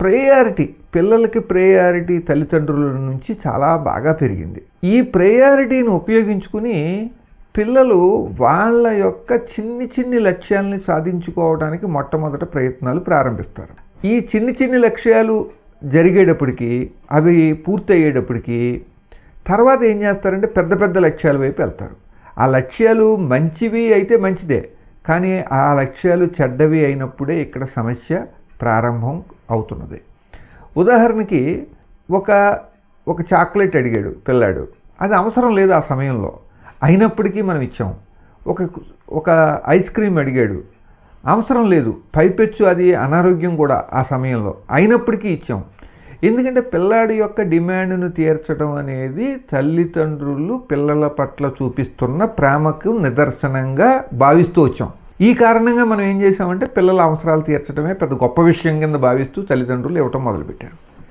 Priority, పిల్లలకి priority తల్లిదండ్రుల నుంచి చాలా బాగా పెరిగింది. ఈ ప్రయారిటీని ఉపయోగించుకుని పిల్లలు వాళ్ళ యొక్క చిన్ని లక్ష్యాలని సాధించుకోవడానికి మొట్టమొదట ప్రయత్నాలు ప్రారంభిస్తారు. ఈ చిన్ని లక్ష్యాలు జరిగేటప్పటికి, అవి పూర్తయ్యేటప్పటికి తర్వాత ఏం చేస్తారంటే పెద్ద లక్ష్యాల వైపు వెళ్తారు. ఆ లక్ష్యాలు మంచివి అయితే మంచిదే, కానీ ఆ లక్ష్యాలు చెడ్డవి అయినప్పుడే ఇక్కడ సమస్య ప్రారంభం అవుతున్నది. ఉదాహరణకి ఒక చాక్లెట్ అడిగాడు పిల్లాడు, అది అవసరం లేదు ఆ సమయంలో, అయినప్పటికీ మనం ఇచ్చాం. ఒక ఐస్ క్రీమ్ అడిగాడు, అవసరం లేదు, పైపెచ్చు అది అనారోగ్యం కూడా ఆ సమయంలో, అయినప్పటికీ ఇచ్చాం. ఎందుకంటే పిల్లాడి యొక్క డిమాండ్ను తీర్చడం అనేది తల్లిదండ్రులు పిల్లల పట్ల చూపిస్తున్న ప్రేమకు నిదర్శనంగా భావిస్తూ వచ్చాం. ఈ కారణంగా మనం ఏం చేసామంటే పిల్లల అవసరాలు తీర్చడమే పెద్ద గొప్ప విషయం కింద భావిస్తూ తల్లిదండ్రులు ఇవ్వటం మొదలుపెట్టారు.